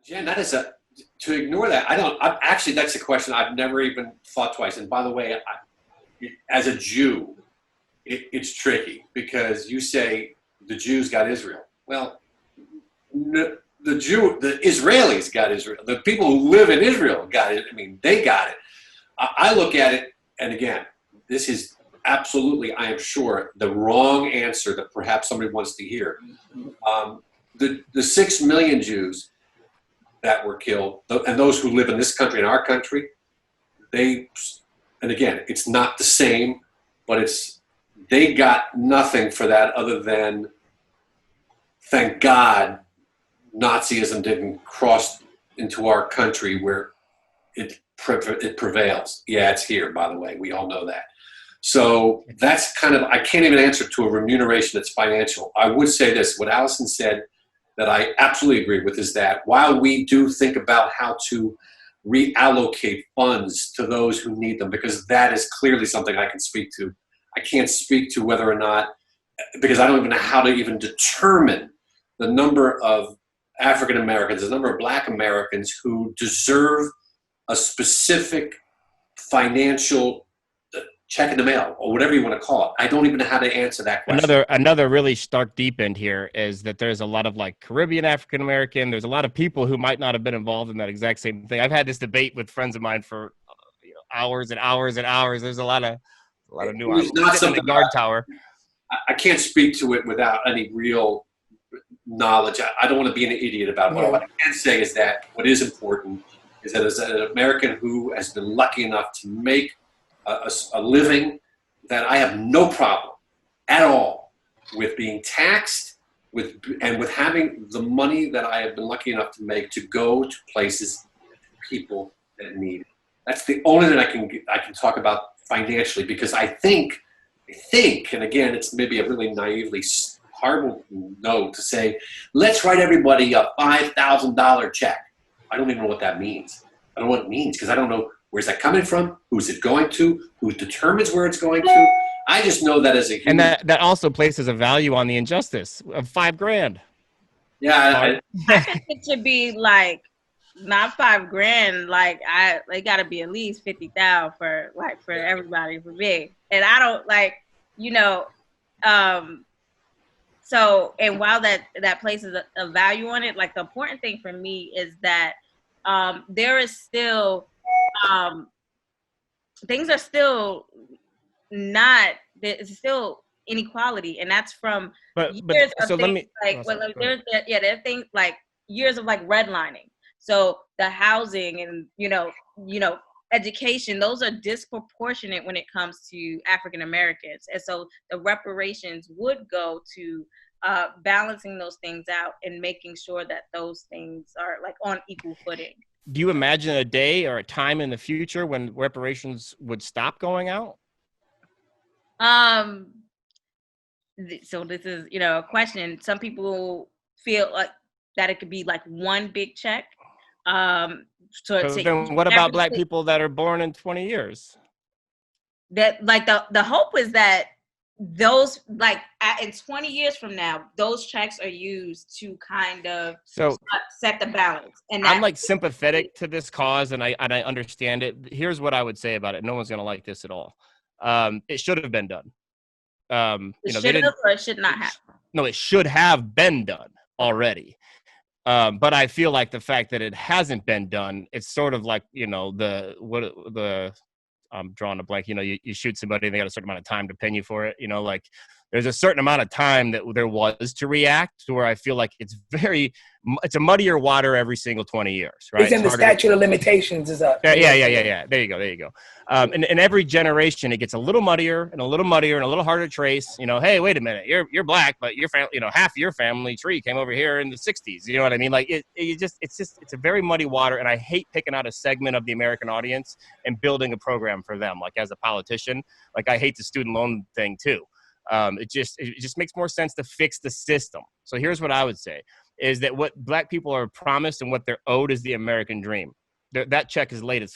Jen, to ignore that. Actually, that's a question I've never even thought twice. And by the way, as a Jew, it's tricky because you say the Jews got Israel. Well, the Israelis got Israel. The people who live in Israel got it. I mean, they got it. I look at it, and again, this is absolutely, I am sure, the wrong answer that perhaps somebody wants to hear. The 6 million Jews that were killed, and those who live in this country, in our country, and again, it's not the same, but they got nothing for that other than, thank God, Nazism didn't cross into our country where it prevails. Yeah, it's here, by the way. We all know that. So that's I can't even answer to a remuneration that's financial. I would say this, what Allison said that I absolutely agree with is that while we do think about how to reallocate funds to those who need them, because that is clearly something I can speak to. I can't speak to whether or not, because I don't even know how to even determine the number of African Americans, the number of Black Americans who deserve a specific financial check in the mail or whatever you want to call it. I don't even know how to answer that question. Another really stark deep end here is that there's a lot of like Caribbean African American. There's a lot of people who might not have been involved in that exact same thing. I've had this debate with friends of mine for hours and hours and hours. There's a lot of nuance. Not in the guard tower. I can't speak to it without any real knowledge. I don't want to be an idiot about it. Yeah. What I can say is that what is important is that as an American who has been lucky enough to make a living, that I have no problem at all with being taxed and with having the money that I have been lucky enough to make to go to places, people that need it. That's the only thing I can talk about financially, because I think, and again, it's maybe a really naively horrible note to say, let's write everybody a $5,000 check. I don't even know what that means. I don't know what it means because I don't know where's that coming from, who's it going to, who determines where it's going to. I just know that as a human. And that also places a value on the injustice of $5,000. Yeah. I think it should be like not $5,000. Like they got to be at least 50,000 for everybody, for me. And I don't So, and while that places a value on it, like the important thing for me is that there is still things are still not. There's still inequality, and that's from years of things there are things like years of like redlining. So the housing and education, those are disproportionate when it comes to African Americans, and so the reparations would go to balancing those things out and making sure that those things are like on equal footing. Do you imagine a day or a time in the future when reparations would stop going out? So this is, a question. Some people feel like that it could be like one big check. Then what about Black people that are born in 20 years? That like the hope is that those like in 20 years from now, those checks are used to kind of set the balance. And I'm like sympathetic to this cause, and I understand it. Here's what I would say about it. No one's gonna like this at all. It should have been done. It should have or it should not have. No, it should have been done already. But I feel like the fact that it hasn't been done, it's sort of like, I'm drawing a blank, you shoot somebody and they got a certain amount of time to pin you for it. Like there's a certain amount of time that there was to react to where I feel like it's a muddier water every single 20 years, right? It's in the statute of limitations is up. Yeah. There you go. And every generation, it gets a little muddier and a little muddier and a little harder to trace. Hey, wait a minute, you're Black, but your family, half your family tree came over here in the 60s. You know what I mean? Like it's a very muddy water, and I hate picking out a segment of the American audience and building a program for them. Like as a politician, like I hate the student loan thing too. It just makes more sense to fix the system. So here's what I would say is that what Black people are promised and what they're owed is the American dream. That check is late as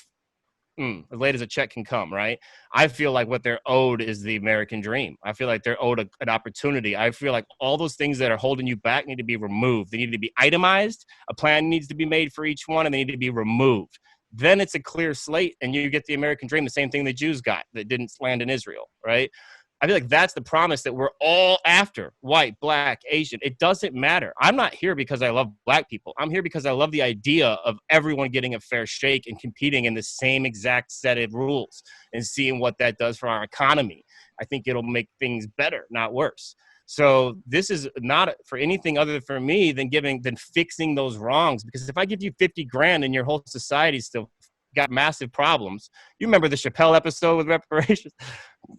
as late as a check can come, right? I feel like what they're owed is the American dream. I feel like they're owed an opportunity. I feel like all those things that are holding you back need to be removed. They need to be itemized. A plan needs to be made for each one, and they need to be removed. Then it's a clear slate, and you get the American dream, the same thing the Jews got that didn't land in Israel, right? I feel like that's the promise that we're all after. White, black, Asian. It doesn't matter. I'm not here because I love black people. I'm here because I love the idea of everyone getting a fair shake and competing in the same exact set of rules and seeing what that does for our economy. I think it'll make things better, not worse. So this is not for anything other for me than fixing those wrongs. Because if I give you 50 grand and your whole society still got massive problems. You remember the Chappelle episode with reparations?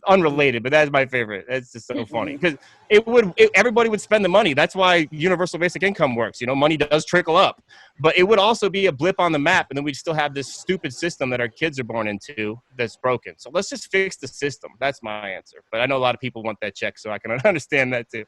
Unrelated, but that's my favorite. It's just so funny because everybody would spend the money. That's why universal basic income works. You know, money does trickle up, but it would also be a blip on the map, and then we'd still have this stupid system that our kids are born into that's broken. So let's just fix the system. That's my answer. But I know a lot of people want that check, so I can understand that too.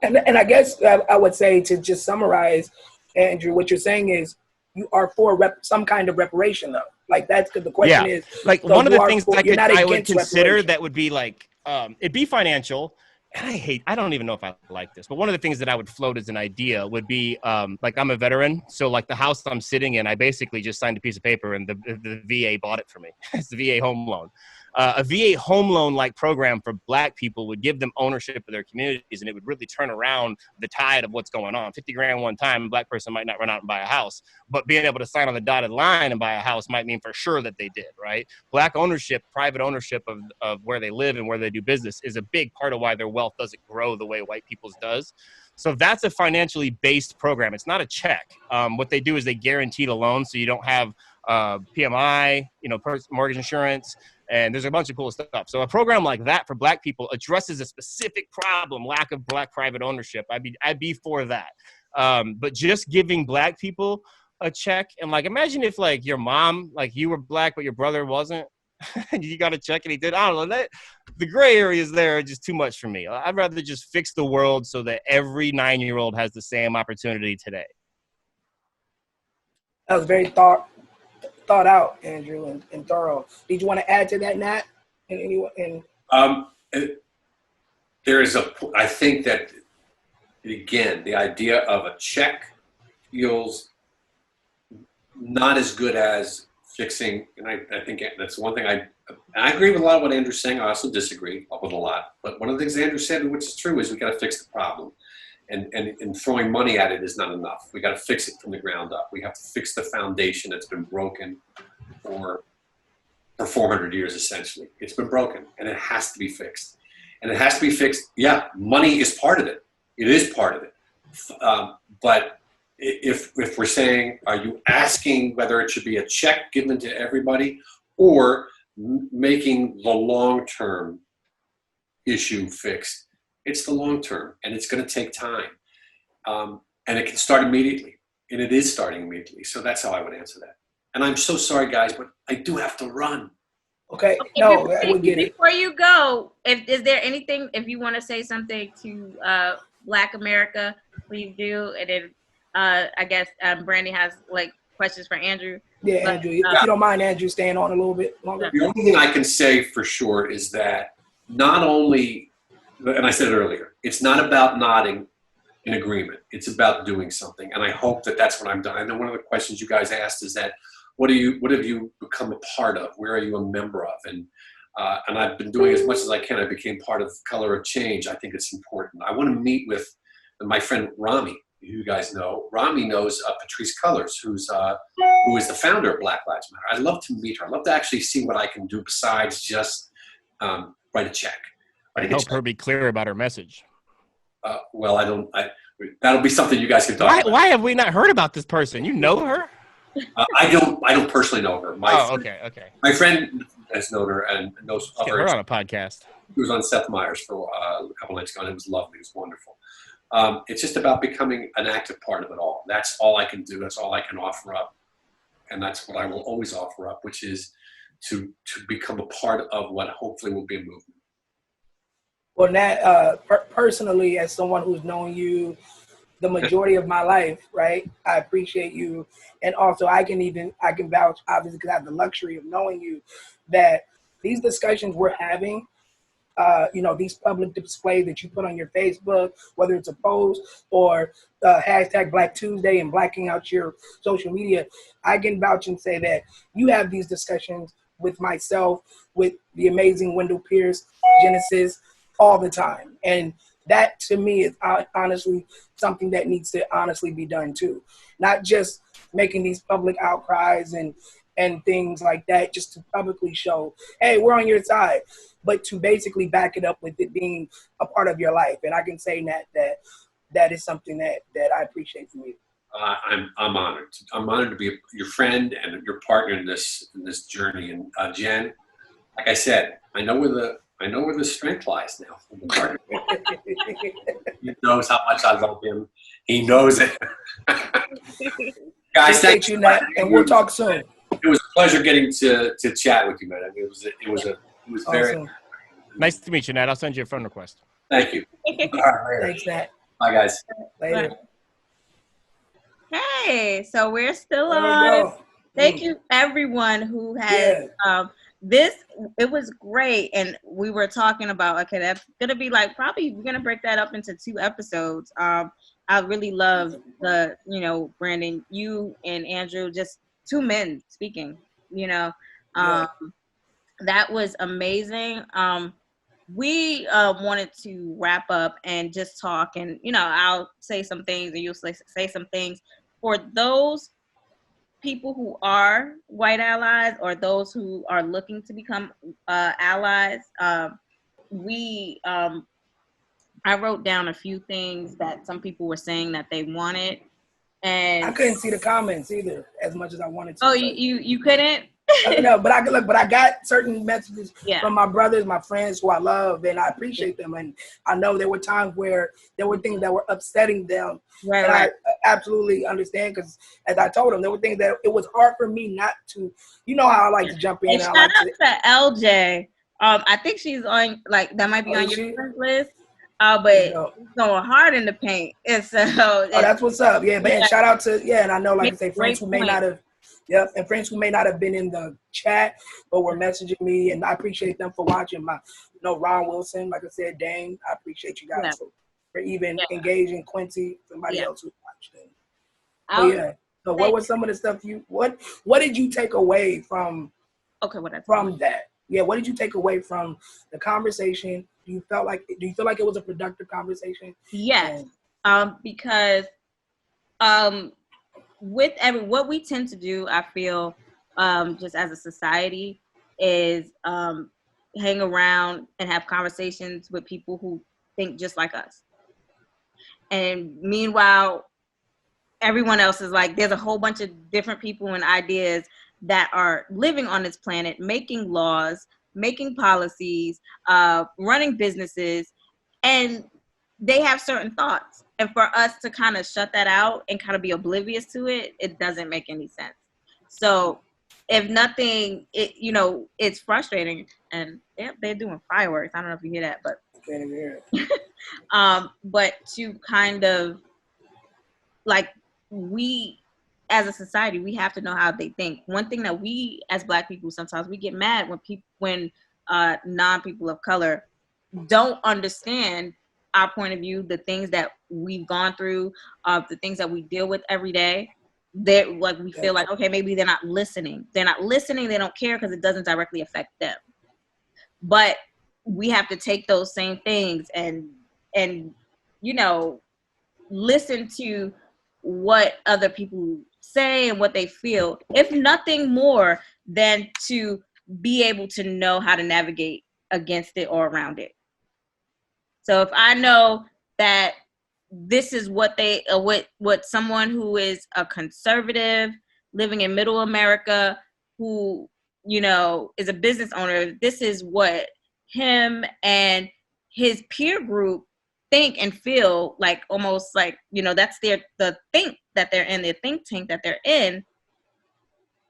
And I guess I would say, to just summarize, Andrew, what you're saying is you are for some kind of reparation, though. Like that's because the question is like one of the things I would consider that would be like it'd be financial. And I don't even know if I like this, but one of the things that I would float as an idea would be like I'm a veteran, so like the house I'm sitting in, I basically just signed a piece of paper and the VA bought it for me. It's the VA home loan. A VA home loan like program for black people would give them ownership of their communities, and it would really turn around the tide of what's going on. 50 grand one time, a black person might not run out and buy a house, but being able to sign on the dotted line and buy a house might mean for sure that they did, right? Black ownership, private ownership of where they live and where they do business is a big part of why their wealth doesn't grow the way white people's does. So that's a financially based program. It's not a check. What they do is they guarantee the loan, so you don't have PMI, mortgage insurance, and there's a bunch of cool stuff. So a program like that for black people addresses a specific problem, lack of black private ownership. I'd be for that. But just giving black people a check, and like imagine if like your mom, like you were black but your brother wasn't, and you got a check and he did. I don't know, the gray areas there are just too much for me. I'd rather just fix the world so that every 9-year-old has the same opportunity today. That was very thought out, Andrew, and thorough. Did you want to add to that, Nat? I think that, again, the idea of a check feels not as good as fixing, and I think that's one thing I agree with a lot of what Andrew's saying. I also disagree with a lot. But one of the things Andrew said, which is true, is we got to fix the problem. And throwing money at it is not enough. We got to fix it from the ground up. We have to fix the foundation that's been broken for 400 years, essentially. It's been broken, and it has to be fixed. And it has to be fixed. Yeah, money is part of it. It is part of it. But if we're saying, are you asking whether it should be a check given to everybody or making the long-term issue fixed? It's the long term, and it's going to take time. And it can start immediately, and it is starting immediately. So that's how I would answer that. And I'm so sorry, guys, but I do have to run. Okay. No, we get it. Before you go, is there anything, if you want to say something to Black America, please do. And then I guess Brandy has like questions for Andrew. Yeah, but, Andrew, if you don't mind, Andrew, staying on a little bit longer. The only thing I can say for sure is that not only, and I said it earlier, it's not about nodding in agreement. It's about doing something. And I hope that that's what I'm doing. And then one of the questions you guys asked is that, what have you become a part of? Where are you a member of? And I've been doing as much as I can. I became part of Color of Change. I think it's important. I want to meet with my friend Rami, who you guys know. Rami knows Patrisse Cullors, who is the founder of Black Lives Matter. I'd love to meet her. I'd love to actually see what I can do besides just write a check. Help her be clear about her message. Well, that'll be something you guys can talk about. Why have we not heard about this person? You know her? I don't personally know her. Okay. My friend has known her and knows of her. Get her on a podcast. He was on Seth Meyers for a couple nights ago, and it was lovely. It was wonderful. It's just about becoming an active part of it all. That's all I can do. That's all I can offer up. And that's what I will always offer up, which is to become a part of what hopefully will be a movement. Well, Nat, personally, as someone who's known you the majority of my life, right? I appreciate you. And also I can vouch, obviously, because I have the luxury of knowing you, that these discussions we're having, these public displays that you put on your Facebook, whether it's a post or hashtag Black Tuesday and blacking out your social media, I can vouch and say that you have these discussions with myself, with the amazing Wendell Pierce, Genesis, all the time. And that to me is honestly something that needs to honestly be done too. Not just making these public outcries and things like that just to publicly show, hey, we're on your side, but to basically back it up with it being a part of your life. And I can say that is something that I appreciate from you. I'm honored. I'm honored to be your friend and your partner in this journey. And Jen, like I said, I know where the strength lies now. He knows how much I love him. He knows it. Guys, thank you, Nat, and we'll talk soon. It was a pleasure getting to chat with you, man. I mean, it was awesome. very nice to meet you, Nat. I'll send you a friend request. Thank you. All right, thanks, Nat. Bye, guys. Later. Hey, so we're still on. Thank you, everyone who has this. It was great, and we were talking about, okay, that's gonna be like, probably we're gonna break that up into 2 episodes. I really love Brandon, you and Andrew, just 2 men speaking. That was amazing. We wanted to wrap up and just talk, and I'll say some things and you'll say some things for those people who are white allies or those who are looking to become allies. I wrote down a few things that some people were saying that they wanted, and I couldn't see the comments either as much as I wanted to. Oh, you couldn't? No, but I got certain messages from my brothers, my friends who I love, and I appreciate them. And I know there were times where there were things that were upsetting them. Right, and right. I absolutely understand, because as I told them, there were things that it was hard for me not to, how I like to jump in. And shout out to LJ. I think she's on, like, that might be on your friends list. But it's going hard in the paint. And so that's what's up. Yeah, but shout out to, and I know, like I say, friends who may not have, and friends who may not have been in the chat, but were messaging me, and I appreciate them for watching. Ron Wilson, like I said, Dane, I appreciate you guys for even engaging. Quincy, somebody else who watched it. So what was some of the stuff what did you take away from that? Yeah, what did you take away from the conversation? Do you feel like it was a productive conversation? Yes, because with what we tend to do, I feel, just as a society, is hang around and have conversations with people who think just like us. And meanwhile, everyone else is like, there's a whole bunch of different people and ideas that are living on this planet, making laws, making policies, running businesses, and they have certain thoughts. And for us to kind of shut that out and kind of be oblivious to it, it doesn't make any sense. So if nothing, it's frustrating. And they're doing fireworks. I don't know if you hear that, but can't even hear it. But to kind of, like, we as a society, we have to know how they think. One thing that we as Black people, sometimes we get mad when non-people of color don't understand our point of view, the things that we've gone through, the things that we deal with every day. We feel like, okay, maybe they're not listening. They're not listening. They don't care because it doesn't directly affect them. But we have to take those same things and listen to what other people say and what they feel, if nothing more than to be able to know how to navigate against it or around it. So if I know that this is what someone who is a conservative living in middle America, who is a business owner, this is what him and his peer group think and feel, like, almost like, that's the think that they're in, their think tank that they're in.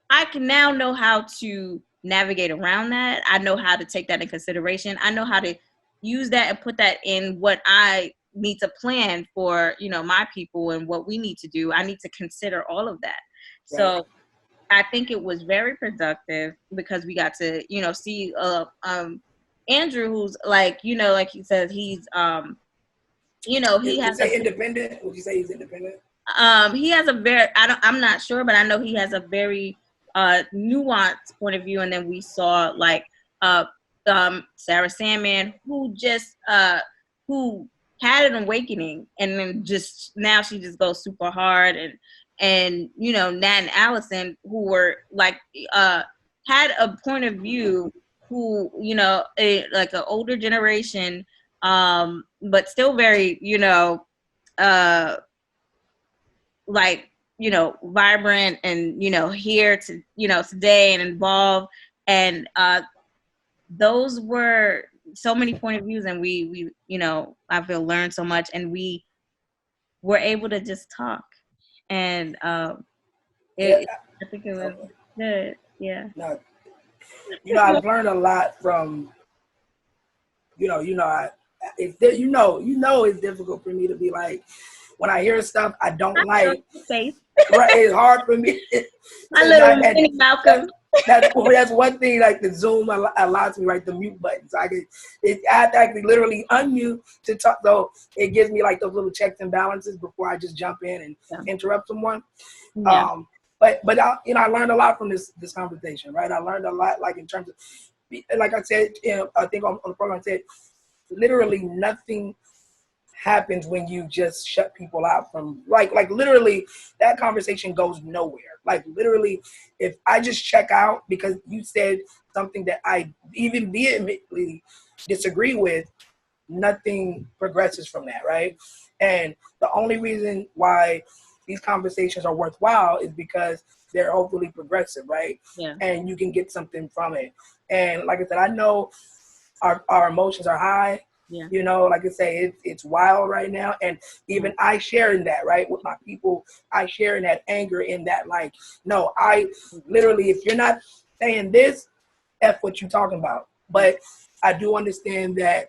I can now know how to navigate around that. I know how to take that in consideration. I know how to use that and put that in what I need to plan for, you know, my people and what we need to do. I need to consider all of that. Right. So I think it was very productive because we got to, you know, see Andrew, who's like, you know, like he says, he's you know, he has independent. Would you say he's independent? He has a very, I'm not sure, but I know he has a very nuanced point of view. And then we saw like Sarah Sandman, who just who had an awakening, and then just now she just goes super hard, and you know, Nat and Allison, who were like had a point of view, who, you know, like an older generation, but still very, you know, like, you know, vibrant and, you know, here to, you know, today and involved. And those were so many point of views, and we, you know, I feel learned so much, and we were able to just talk. And I think it was good. Yeah. No, you know, I've learned a lot from, it's difficult for me to be like, when I hear stuff I don't like, right? It's hard for me. My little mini Malcolm. That's one thing, like the Zoom allows me, right, the mute button. So I have to actually literally unmute to talk. So it gives me like those little checks and balances before I just jump in and interrupt someone. Yeah. But I learned a lot from this conversation, right? I learned a lot, like in terms of, like I said, I think on the program I said, literally nothing happens when you just shut people out from, like literally that conversation goes nowhere. Like literally, if I just check out because you said something that I even vehemently disagree with, nothing progresses from that, right? And the only reason why these conversations are worthwhile is because they're hopefully progressive, right? Yeah. And you can get something from it. And like I said, I know our emotions are high. Yeah. You know, like I say, it's wild right now. And even I share in that, right? With my people, I share in that anger, in that, like, no, I literally, if you're not saying this, F what you talking about. But I do understand that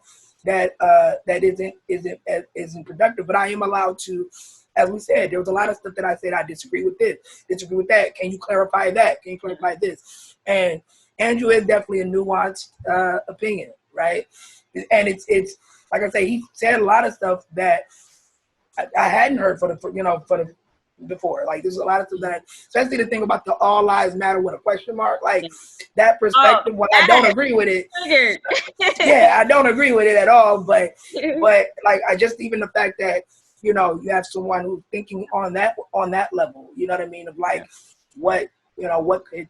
isn't productive. But I am allowed to, as we said, there was a lot of stuff that I said, I disagree with this, disagree with that. Can you clarify that? Can you clarify this? And Andrew is definitely a nuanced opinion, right? And it's like I say, he said a lot of stuff that I hadn't heard before. Like there's a lot of stuff that, especially the thing about the all lives matter with a question mark, like that perspective. I don't agree with it. Yeah, I don't agree with it at all. But like I just, even the fact that, you know, you have someone who's thinking on that level, you know what I mean, of like what could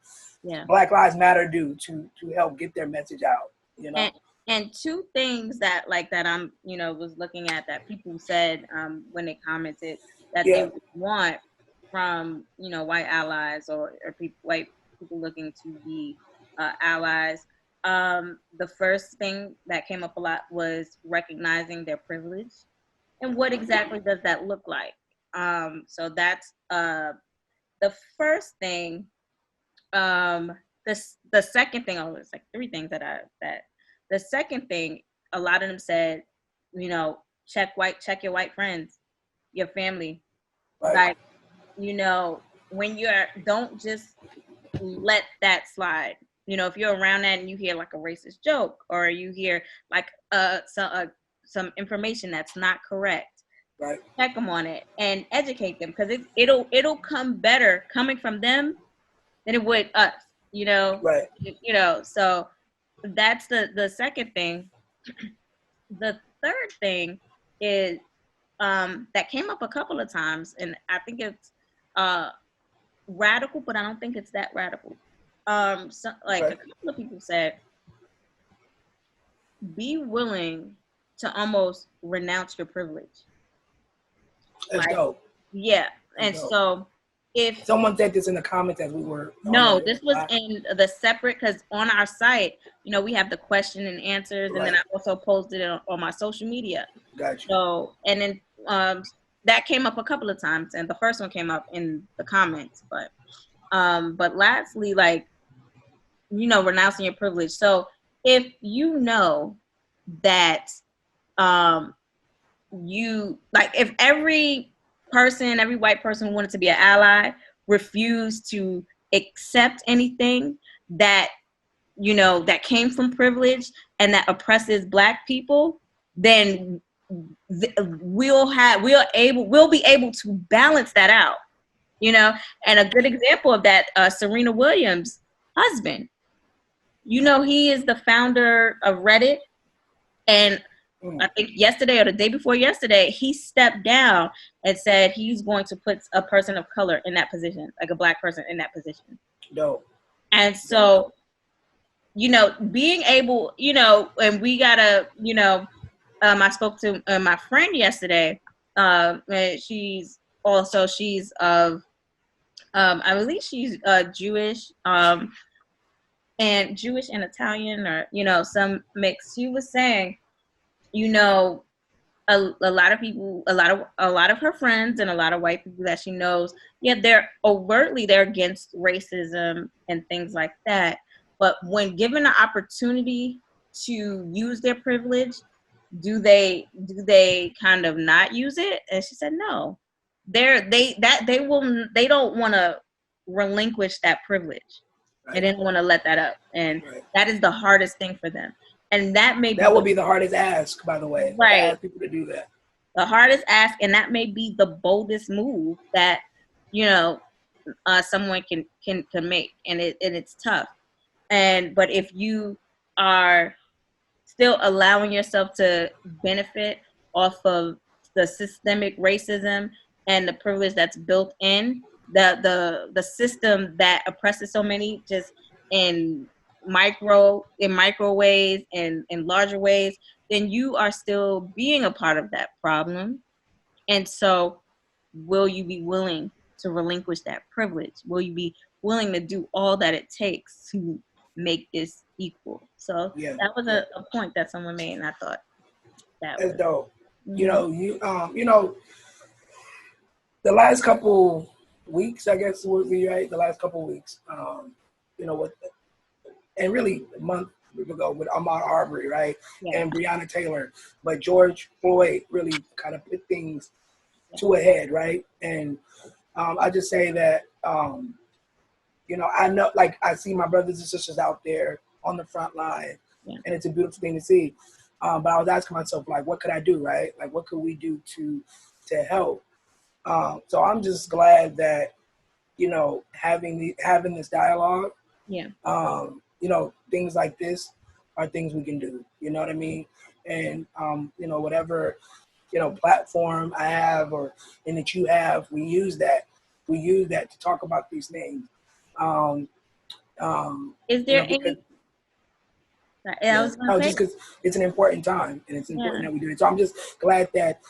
Black Lives Matter do to help get their message out, you know. And two things that I'm, you know, was looking at that people said when they commented that they would want from, you know, white allies or white people looking to be allies. The first thing that came up a lot was recognizing their privilege, and what exactly does that look like? So that's the first thing. The second thing, it's like three things the second thing, a lot of them said, you know, check your white friends, your family. Right. Like, you know, when don't just let that slide. You know, if you're around that and you hear like a racist joke, or you hear like some information that's not correct, right, check them on it and educate them, because it'll come better coming from them than it would us. You know, right. You know, so that's the second thing. The third thing is that came up a couple of times, and I think it's radical, but I don't think it's that radical. So, like a couple of people said, be willing to almost renounce your privilege. That's dope. Yeah, and so if someone said this in the comments as we were, this was in the separate, because on our site, you know, we have the question and answers, and then I also posted it on my social media. Gotcha. So, and then that came up a couple of times, and the first one came up in the comments, but lastly, like, you know, renouncing your privilege. So if you know that if every white person who wanted to be an ally refused to accept anything that, that came from privilege and that oppresses Black people, then we'll be able to balance that out, And a good example of that, Serena Williams' husband, he is the founder of Reddit, and I think yesterday or the day before yesterday, he stepped down and said he's going to put a person of color in that position, like a Black person in that position. No. And so, being able, and we gotta, I spoke to my friend yesterday. She's of, I believe she's Jewish, and Jewish and Italian, or some mix. She was saying, a lot of people, a lot of her friends, and a lot of white people that she knows, they're against racism and things like that. But when given the opportunity to use their privilege, do they kind of not use it? And she said no. They don't want to relinquish that privilege. Right. They didn't want to let that up, and that is the hardest thing for them. And that will be the hardest ask, by the way. Right. To ask people to do that. The hardest ask, and that may be the boldest move that someone can make, and it's tough. But if you are still allowing yourself to benefit off of the systemic racism and the privilege that's built in the system that oppresses so many, just in micro ways and in larger ways, then you are still being a part of that problem. And so will you be willing to relinquish that privilege? Will you be willing to do all that it takes to make this equal? So that was a point that someone made, and I thought that's dope. Mm-hmm. The last couple weeks, I guess would be right. The last couple weeks, and really a month ago with Ahmaud Arbery, right, and Breonna Taylor, but George Floyd really kind of put things to a head, right? And I just say that, I know, like, I see my brothers and sisters out there on the front line, and it's a beautiful thing to see. But I was asking myself, like, what could I do, right? Like, what could we do to help? So I'm just glad that, having this dialogue, things like this are things we can do. You know what I mean? And, whatever, platform I have and that you have, we use that to talk about these things. Is there any? Just because it's an important time, and it's important that we do it. So I'm just glad that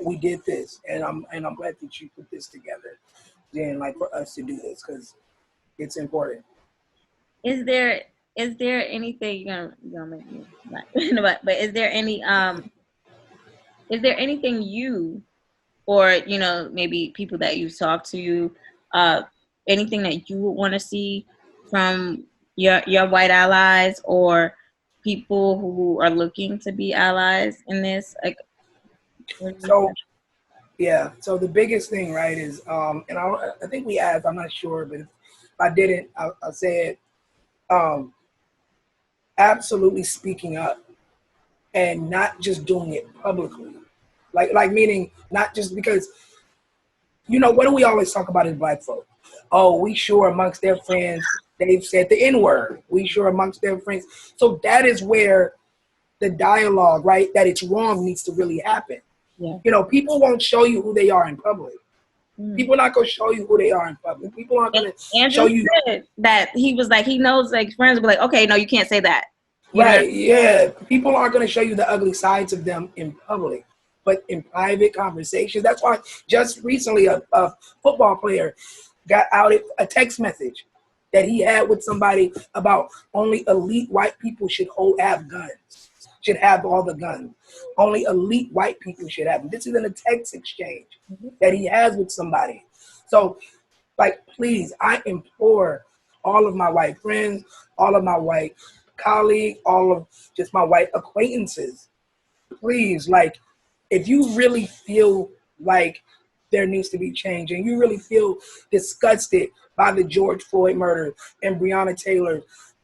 we did this, and I'm glad that you put this together, and like for us to do this, because it's important. Is there anything you're gonna make me like, but is there anything you, or maybe people that you've talked to, anything that you would want to see from your white allies or people who are looking to be allies in this? Like, so the biggest thing, right, is and I think we asked, I'm not sure, but if I didn't, I'll say it. Absolutely speaking up, and not just doing it publicly, like meaning not just because, what do we always talk about as Black folk? Oh, we sure amongst their friends they've said the N-word. We sure amongst their friends. So that is where the dialogue, right, that it's wrong, needs to really happen. Yeah. People won't show you who they are in public. People are not going to show you who they are in public. People aren't going to show you that he was like, he knows, like, friends will be like, okay, no, you can't say that. Right, yeah. People aren't going to show you the ugly sides of them in public, but in private conversations. That's why just recently a football player got out a text message that he had with somebody about only elite white people should have guns, should have all the guns. Only elite white people should have them. This is in a text exchange that he has with somebody. So, like, please, I implore all of my white friends, all of my white colleagues, all of just my white acquaintances, please, like, if you really feel like there needs to be change and you really feel disgusted by the George Floyd murder and Breonna Taylor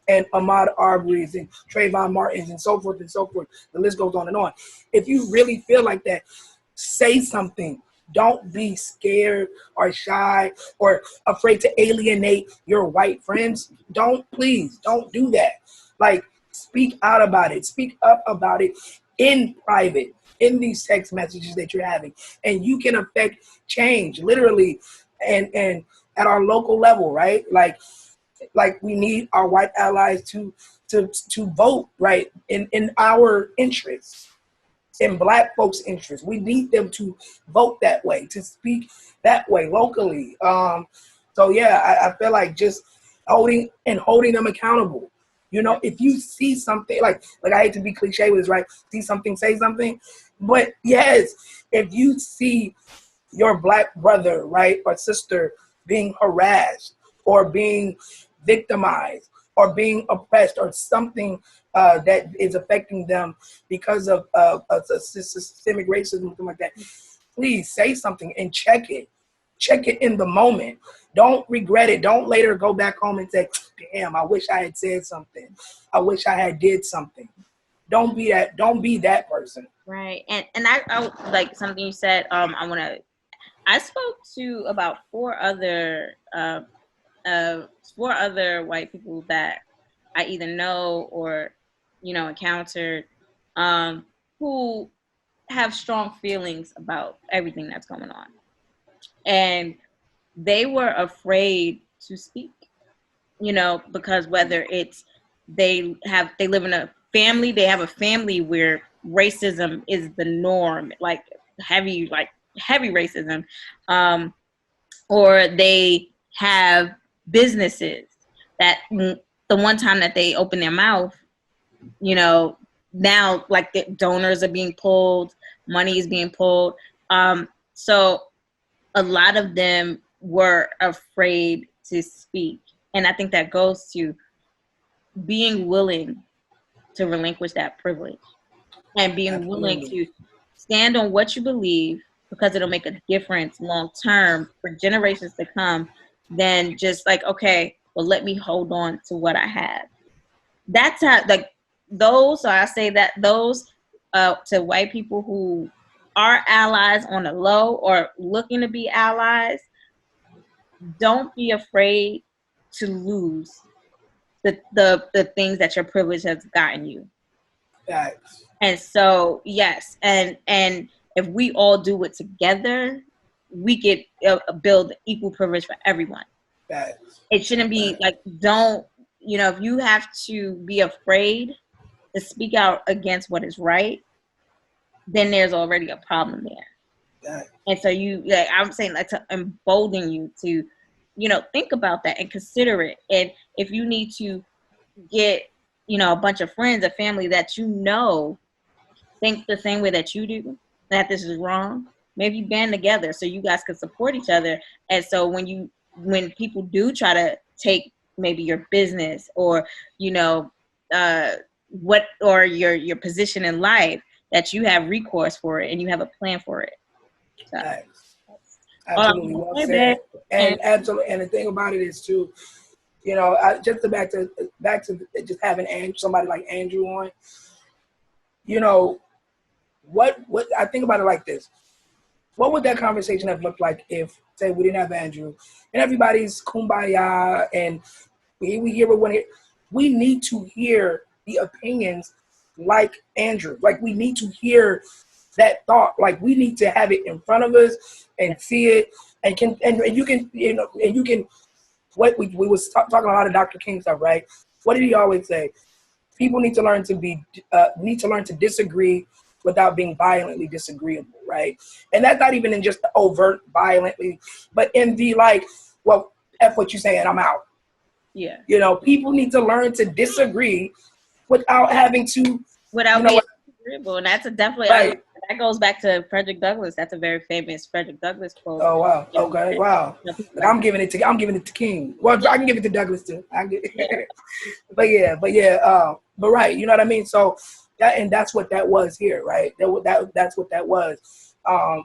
and Ahmaud Arbery's and Trayvon Martin's and so forth and so forth, the list goes on and on. If you really feel like that, say something. Don't be scared or shy or afraid to alienate your white friends. Please don't do that. Like, speak out about it. Speak up about it in private, in these text messages that you're having. And you can affect change, literally, and at our local level, right? Like we need our white allies to vote, right, in our interests. In Black folks' interest. We need them to vote that way, to speak that way locally. So yeah, I feel like just holding them accountable. You know, if you see something, like I hate to be cliche with this, right? See something, say something. But yes, if you see your Black brother, right, or sister being harassed or being victimized or being oppressed or something that is affecting them because of systemic racism, something like that, please say something and check it. Check it in the moment. Don't regret it. Don't later go back home and say, damn, I wish I had said something. I wish I had did something. Don't be that person. Right. And I like something you said, I spoke to about four other white people that I either know or, you know, encountered, who have strong feelings about everything that's going on. And they were afraid to speak, you know, because whether it's they live in a family, they have a family where racism is the norm, like heavy racism, or they have businesses that the one time that they open their mouth, you know, now like the donors are being pulled, money is being pulled. So a lot of them were afraid to speak. And I think that goes to being willing to relinquish that privilege and being willing to stand on what you believe, because it'll make a difference long term for generations to come, than just like, okay, well, let me hold on to what I have. That's how, like, those, so I say that those to white people who are allies on the low or looking to be allies, don't be afraid to lose the things that your privilege has gotten you. Facts. And so, yes, and if we all do it together, we could build equal privilege for everyone. Facts. It shouldn't be like, don't, you know, if you have to be afraid to speak out against what is right, then there's already a problem there. Facts. And so I'm saying, like, to embolden you to, you know, think about that and consider it. And if you need to get, you know, a bunch of friends or family that you know think the same way that you do, that this is wrong, maybe band together so you guys can support each other. And so when people do try to take maybe your business or, you know, or your position in life, that you have recourse for it and you have a plan for it. So. Absolutely, well said. And absolutely, and the thing about it is too, you know, just back to just having somebody like Andrew on. You know, what I think about it like this: what would that conversation have looked like if, say, we didn't have Andrew and everybody's kumbaya and we hear what we need to hear the opinions like Andrew, like we need to hear that thought, like we need to have it in front of us and see it, and you can what we was talking a lot of Dr. King stuff, right? What did he always say? People need to learn to disagree without being violently disagreeable, right? And that's not even in just the overt violently, but in the like, well, F what you saying, I'm out. Yeah. You know, people need to learn to disagree without having to, being disagreeable. And that's definitely right. That goes back to Frederick Douglass. That's a very famous Frederick Douglass quote. Oh wow! Okay, wow. I'm giving it to King. Well, I can give it to Douglass too. But right, you know what I mean. So And that's what that was here, right? That's what that was.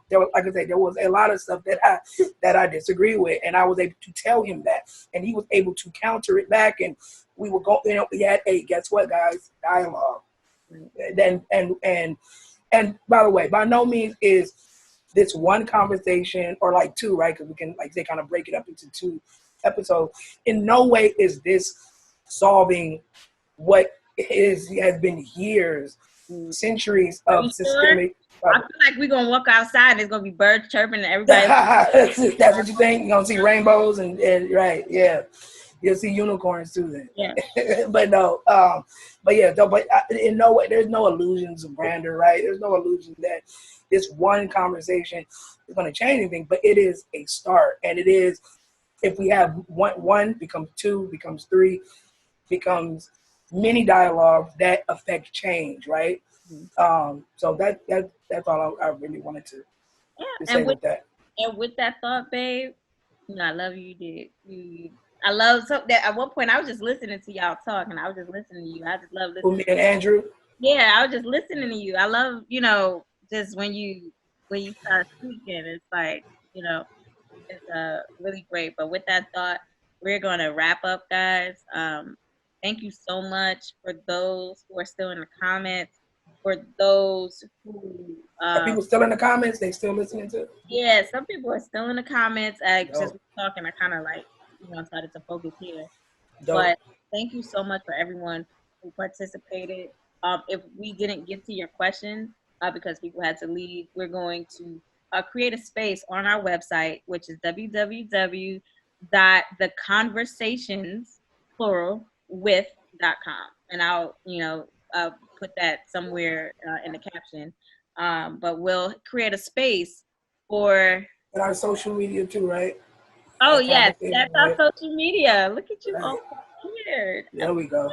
There was, like I said, there was a lot of stuff that I disagree with, and I was able to tell him that, and he was able to counter it back, and we were going. We had, hey, guess what, guys? Dialogue. Then and by the way, by no means is this one conversation or like two, right? Because we can, like, they kind of break it up into 2 episodes. In no way is this solving what has been years, centuries of systemic. I feel like we're gonna walk outside and it's gonna be birds chirping and everybody. That's what you think? You're gonna see rainbows and right, yeah. You'll see unicorns too then. Yeah. But no, but yeah, but in no way, there's no illusions of grandeur, right? There's no illusion that this one conversation is going to change anything, but it is a start. And it is, if we have one becomes 2, becomes 3, becomes many dialogues that affect change, right? So that's all I really wanted to say with that. And with that thought, babe, you know, I love you. I love that. At one point, I was just listening to y'all talk, and I was just listening to you. I just love listening. Me and Andrew. Yeah, I was just listening to you. I love, you know, just when you start speaking, it's like, you know, it's really great. But with that thought, we're gonna wrap up, guys. Thank you so much for those who are still in the comments. For those who are people still in the comments? They still listening to? Yeah, some people are still in the comments. Since we're talking, I kind of like, you know, started to focus here. Dope. But thank you so much for everyone who participated. If we didn't get to your questions because people had to leave, we're going to create a space on our website, which is www.theconversationsplural.with.com, and I'll, you know, put that somewhere in the caption. But we'll create a space for and our social media too, right? Oh yes, that's our social media. Look at you all prepared. There we go.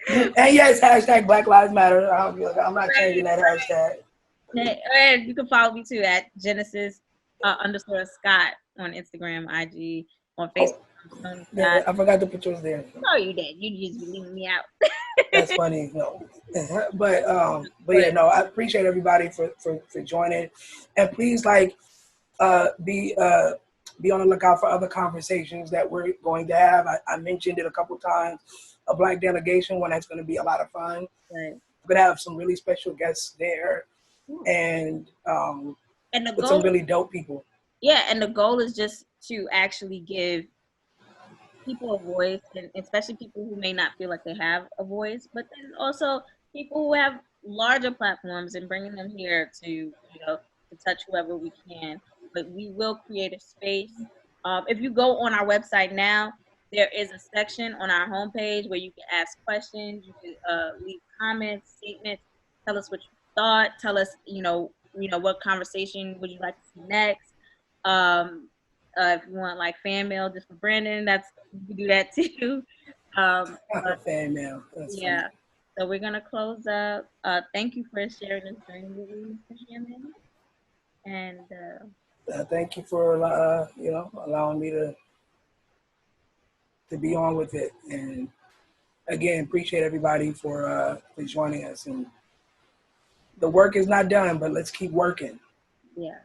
And yes, hashtag Black Lives Matter. I'm not changing that hashtag. And you can follow me too at Genesis _Scott on Instagram, IG, on Facebook. Yeah, I forgot to put yours there. No, you did. You just leaving me out. That's funny. No, but yeah, no. I appreciate everybody for joining, and please be on the lookout for other conversations that we're going to have. I mentioned it a couple times. A Black delegation one that's going to be a lot of fun. Right. We're going to have some really special guests there, and with some really dope people. Yeah, and the goal is just to actually give people a voice, and especially people who may not feel like they have a voice, but then also people who have larger platforms, and bringing them here to, you know, to touch whoever we can. But we will create a space. If you go on our website now, there is a section on our homepage where you can ask questions, you can leave comments, statements, tell us what you thought, tell us, you know what conversation would you like to see next. If you want like fan mail just for Brandon, you can do that too. Fan mail. That's yeah. funny. So we're gonna close up. Thank you for sharing this journey with me, Mr. Hammond. And thank you for allowing me to be on with it. And again, appreciate everybody for joining us. And the work is not done, but let's keep working. Yeah.